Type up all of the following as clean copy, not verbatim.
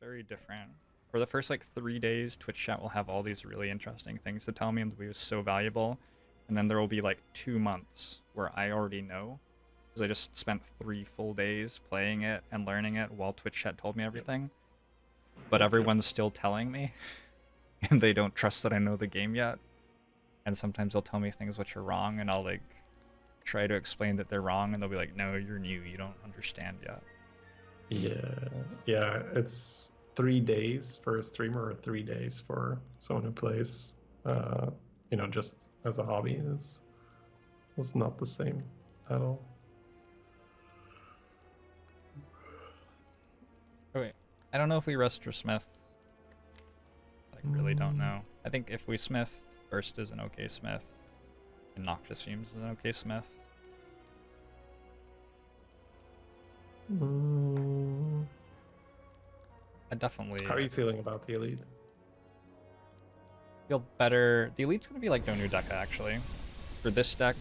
very different. For the first like 3 days, Twitch chat will have all these really interesting things to tell me and be so valuable. And then there will be like 2 months where I already know, because I just spent 3 full days playing it and learning it while Twitch chat told me everything. But everyone's still telling me, and they don't trust that I know the game yet. And sometimes they'll tell me things which are wrong, and I'll like try to explain that they're wrong, and they'll be like, "No, you're new. You don't understand yet." Yeah. It's 3 days for a streamer or 3 days for someone who plays, just as a hobby. It's not the same at all. Oh wait, I don't know if we rest or smith. Like, really don't know. I think if we smith, Burst is an okay smith, and Noxious Fumes is an okay smith. I definitely How are you feeling about the elite? feel better. The elite's gonna be like Donu Deka actually. For this deck,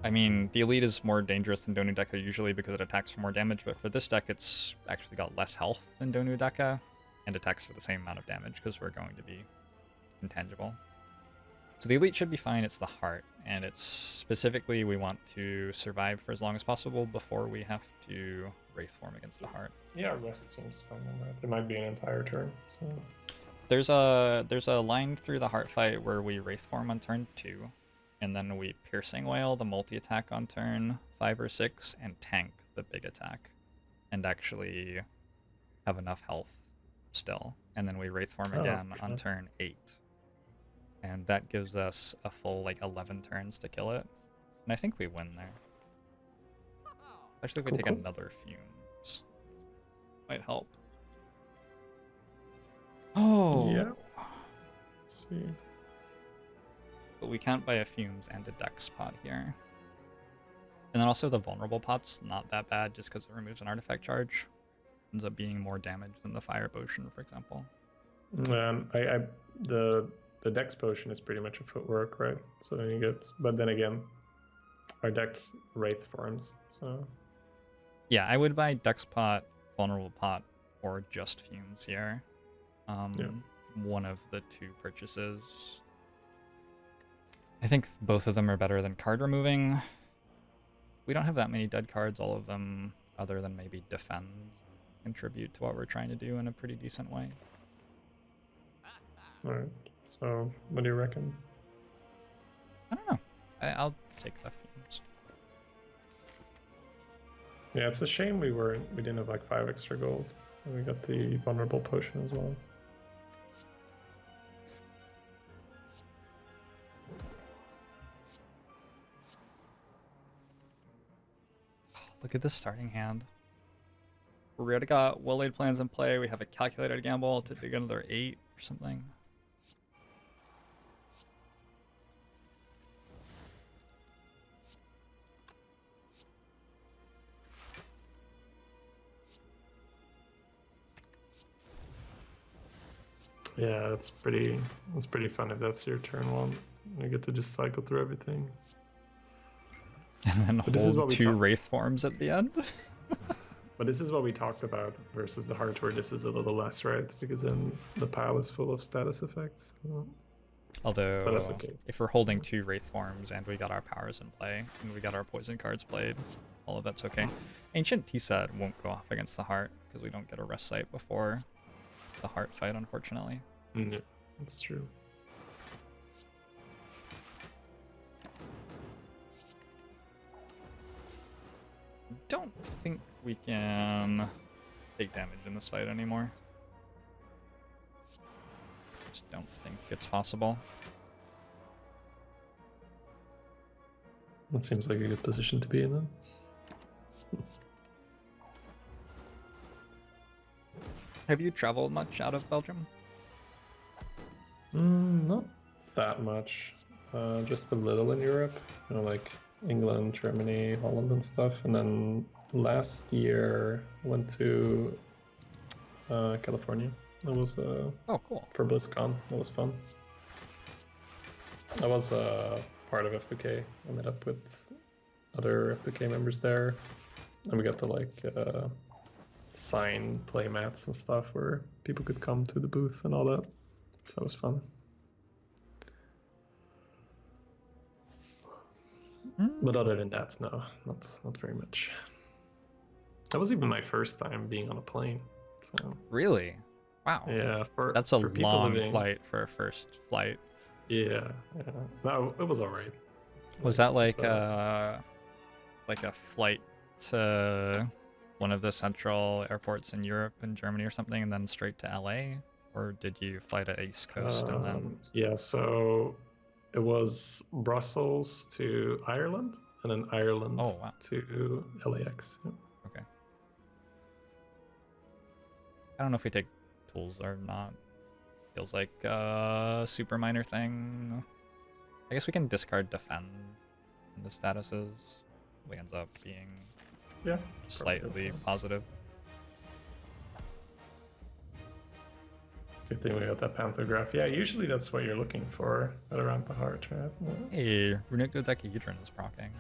I mean, the elite is more dangerous than Donu Deka usually because it attacks for more damage, but for this deck it's actually got less health than Donu Deka, and attacks for the same amount of damage because we're going to be intangible. So the elite should be fine. It's the heart, and it's specifically we want to survive for as long as possible before we have to wraith form against the heart. Yeah, rest seems fine on that. It might be an entire turn. So There's a line through the heart fight where we wraith form on turn 2, and then we piercing wail the multi attack on turn 5 or 6, and tank the big attack, and actually have enough health still, and then we wraith form again on turn 8. And that gives us a full, like, 11 turns to kill it. And I think we win there. Especially if we take another Fumes. Might help. Oh! yeah. Let's see. But we can't buy a Fumes and a Dex pot here. And then also the Vulnerable pot's not that bad just because it removes an artifact charge. Ends up being more damage than the Fire Potion, for example. The Dex potion is pretty much a footwork, right? So then you get, but then again, our deck wraith forms. So yeah, I would buy Dex pot, Vulnerable pot, or just Fumes here. One of the two purchases. I think both of them are better than card removing. We don't have that many dead cards. All of them, other than maybe defend, contribute to what we're trying to do in a pretty decent way. All right. So what do you reckon? I don't know. I'll take the Fumes. Yeah, it's a shame we didn't have like 5 extra gold. So we got the vulnerable potion as well. Look at this starting hand. We already got well-laid plans in play. We have a calculated gamble to dig another 8 or something. Yeah, that's pretty fun if that's your turn one. You get to just cycle through everything. And then hold 2 wraith forms at the end. But this is what we talked about versus the heart, where this is a little less, right? Because then the pile is full of status effects. Although, but that's okay. If we're holding 2 wraith forms and we got our powers in play, and we got our poison cards played, all of that's okay. Ancient T-Set won't go off against the heart, because we don't get a rest site before the heart fight, unfortunately. Yeah, that's true. Don't think we can take damage in this fight anymore. Just don't think it's possible. That seems like a good position to be in then. Have you traveled much out of Belgium? Not that much. Just a little in Europe. Like England, Germany, Holland and stuff. And then last year went to California. That was oh, cool. For BlizzCon. That was fun. I was part of F2K. I met up with other F2K members there, and we got to like sign play mats and stuff where people could come to the booths and all that. So that was fun. But other than that, no, not very much. That was even my first time being on a plane. So Really? Wow. yeah, That's a for people long living, flight for a first flight. yeah, no, it was alright. Was that like So, a flight to one of the central airports in Europe and Germany or something, and then straight to LA? Or did you fly to East Coast and then? yeah, so it was Brussels to Ireland, and then Ireland Oh wow. to LAX. Yeah. Okay. I don't know if we take tools or not. Feels like a super minor thing. I guess we can discard defend in the statuses. We ends up being Yeah, slightly positive. good thing we got that pantograph. Yeah, usually that's what you're looking for at around the heart, right? Yeah. Hey, Runic Dodecahedron is proccing.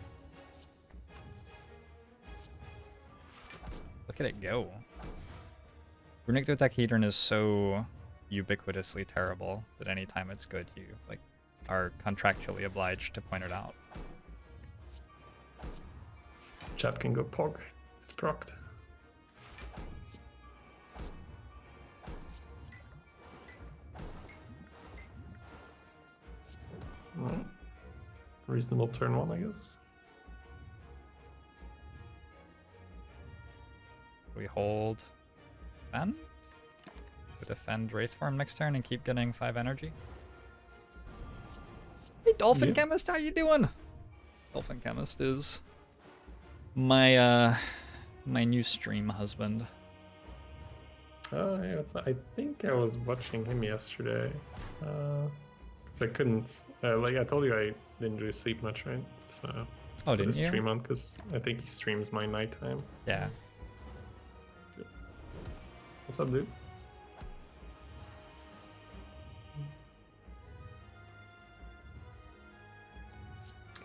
Look at it go. Runic Dodecahedron is so ubiquitously terrible that anytime it's good, you like are contractually obliged to point it out. Chat can go pog. It's procced. Alright. Reasonable turn one, I guess. We hold defend. We defend Wraithform next turn and keep getting 5 energy. Hey, Dolphin Yeah. Chemist, how you doing? Dolphin Chemist is my my new stream husband. Oh yeah, I think I was watching him yesterday. 'Cause I couldn't, like I told you, I didn't really sleep much, right? So Oh, put didn't his you? stream on because I think he streams my nighttime. Yeah. What's up, dude?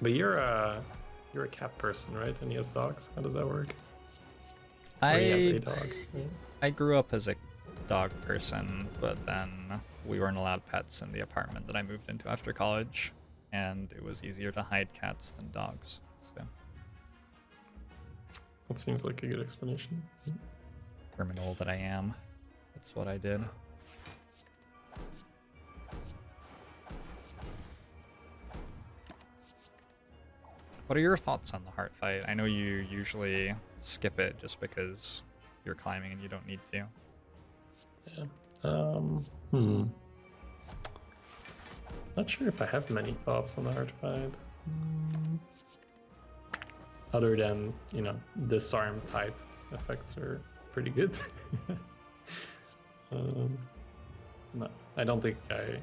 But you're a cat person, right? And he has dogs. How does that work? Or he has a dog. Yeah. I grew up as a dog person, but then we weren't allowed pets in the apartment that I moved into after college, and it was easier to hide cats than dogs. So That seems like a good explanation. criminal that I am, that's what I did. What are your thoughts on the heart fight? I know you usually skip it just because you're climbing and you don't need to. Yeah. Not sure if I have many thoughts on the hard fight. Other than, disarm type effects are pretty good. No, I don't think I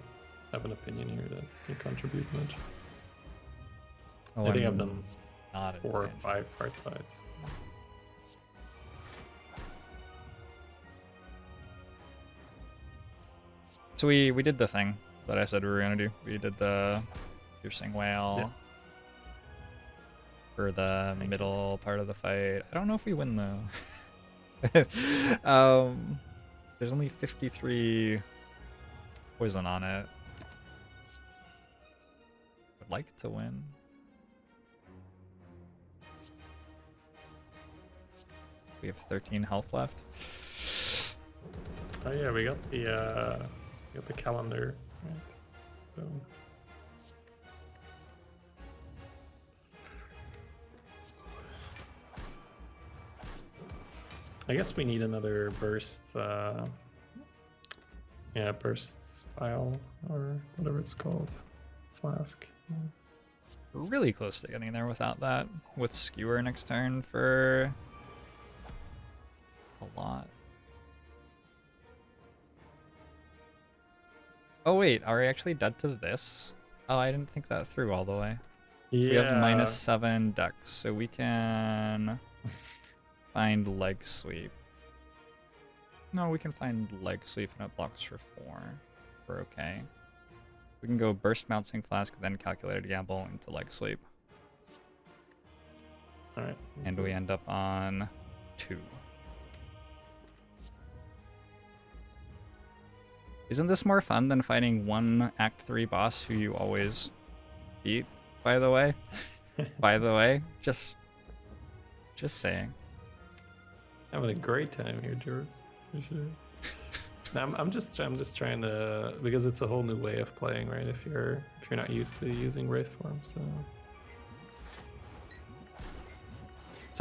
have an opinion here that can contribute much. Oh, I think I've done not 4 or 5 hard fights. So we did the thing that I said we were gonna do. We did the piercing whale for the middle part of the fight. I don't know if we win though. There's only 53 poison on it. Would like to win. We have 13 health left. Oh yeah, we got the calendar, right? So. I guess we need another burst, bursts file or whatever it's called, flask. We're really close to getting there without that. With skewer next turn for a lot. Oh wait, are we actually dead to this? Oh, I didn't think that through all the way. Yeah. We have -7 dex, so we can find leg sweep. No, we can find leg sweep and it blocks for 4. We're okay. We can go burst bouncing flask, then calculated gamble into leg sweep. Alright. And we end up on 2. Isn't this more fun than fighting one Act 3 boss who you always beat, by the way? By the way, just saying. Having a great time here, George, for sure. I'm just trying to, because it's a whole new way of playing, right? If you're not used to using Wraith form, so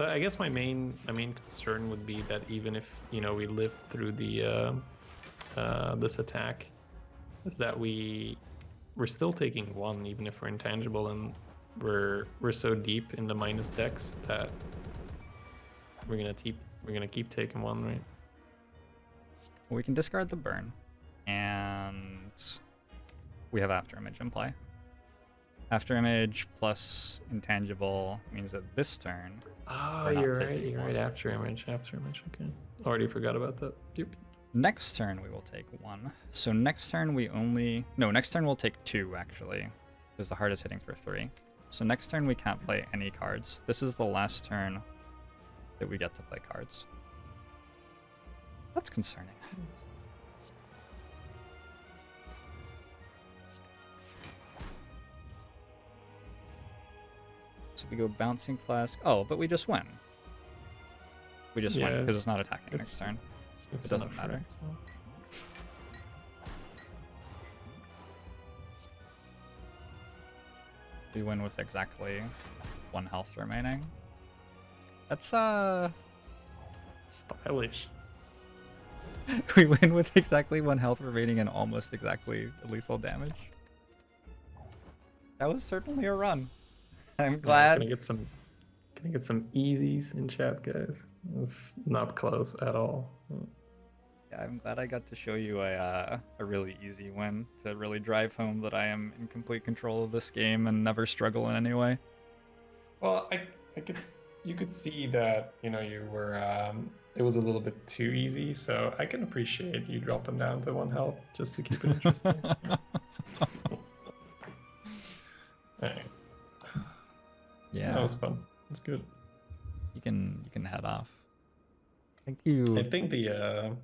I guess my main concern would be that even if we live through the this attack, is that we're still taking one even if we're intangible, and we're so deep in the minus decks that we're gonna keep taking one, right? We can discard the burn, and we have After Image in play. After Image plus intangible means that this turn. Oh, you're right. You're right. After Image. Okay. Already forgot about that. Yep. Next turn we will take one. So next turn next turn we'll take two actually, because the heart is hitting for 3. So next turn we can't play any cards. This is the last turn that we get to play cards. That's concerning. So we go Bouncing Flask. Oh, but we just win. We just win because it's not attacking next turn. It doesn't matter. So. We win with exactly 1 health remaining. That's stylish. We win with exactly 1 health remaining and almost exactly lethal damage. That was certainly a run. I'm glad. Gonna get some easies in chat, guys. It's not close at all. Yeah, I'm glad I got to show you a really easy win to really drive home that I am in complete control of this game and never struggle in any way. Well, you could see that you were it was a little bit too easy, so I can appreciate you dropping down to 1 health just to keep it interesting. Right. Yeah, that was fun. It's good. You can head off. Thank you. I think the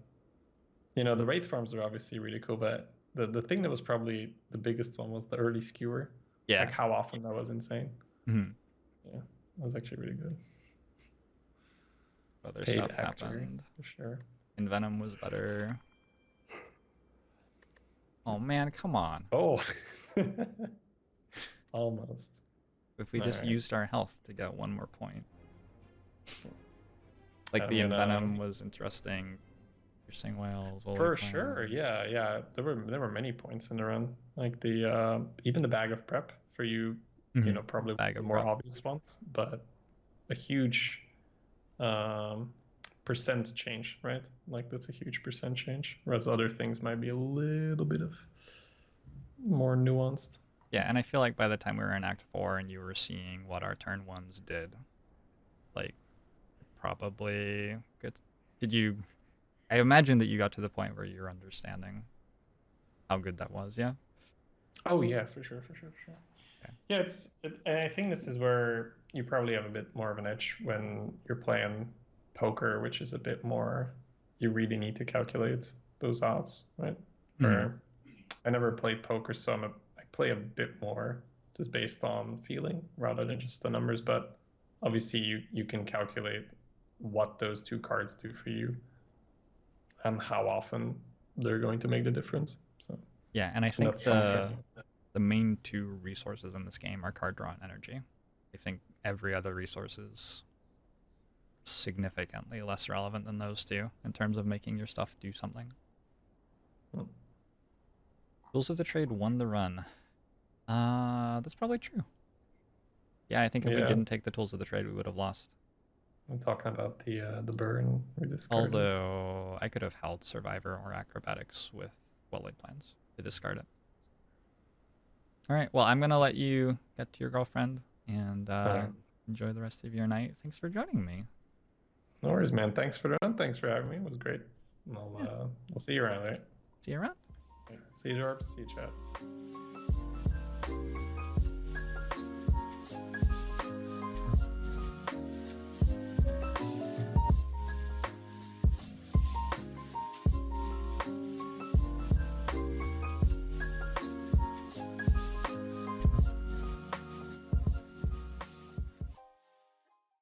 the Wraith farms are obviously really cool, but the thing that was probably the biggest one was the early skewer. Yeah. Like how often that was insane. Mm-hmm. Yeah, that was actually really good. Other stuff happened. For sure. Envenom was better. Oh man, come on. Oh. Almost. If we just used our health to get 1 more point. Like the Envenom was interesting. Piercing Whales. For sure, yeah. There were many points in the run. Like the even the Bag of Prep for you, probably the more obvious ones, but a huge percent change, right? Like that's a huge percent change, whereas other things might be a little bit of more nuanced. Yeah, and I feel like by the time we were in Act 4 and you were seeing what our turn 1s did, like, probably good. I imagine that you got to the point where you're understanding how good that was, yeah? Oh yeah, for sure. Okay. Yeah, and I think this is where you probably have a bit more of an edge when you're playing poker, which is a bit more, you really need to calculate those odds, right? Where I never played poker, so I play a bit more just based on feeling rather than just the numbers, but obviously you can calculate what those 2 cards do for you and how often they're going to make the difference. So yeah, and I think the main 2 resources in this game are card draw and energy. I think every other resource is significantly less relevant than those 2 in terms of making your stuff do something. Tools of the Trade won the run. That's probably true. Yeah, I think if we didn't take the Tools of the Trade, we would have lost. I'm talking about the burn we discarded. Although I could have held Survivor or Acrobatics with well-laid plans to discard it. All right, well, I'm going to let you get to your girlfriend and enjoy the rest of your night. Thanks for joining me. No worries, man. Thanks for having me. It was great. I'll see you around, right? See you around. See you, Jorbs. See you, chat.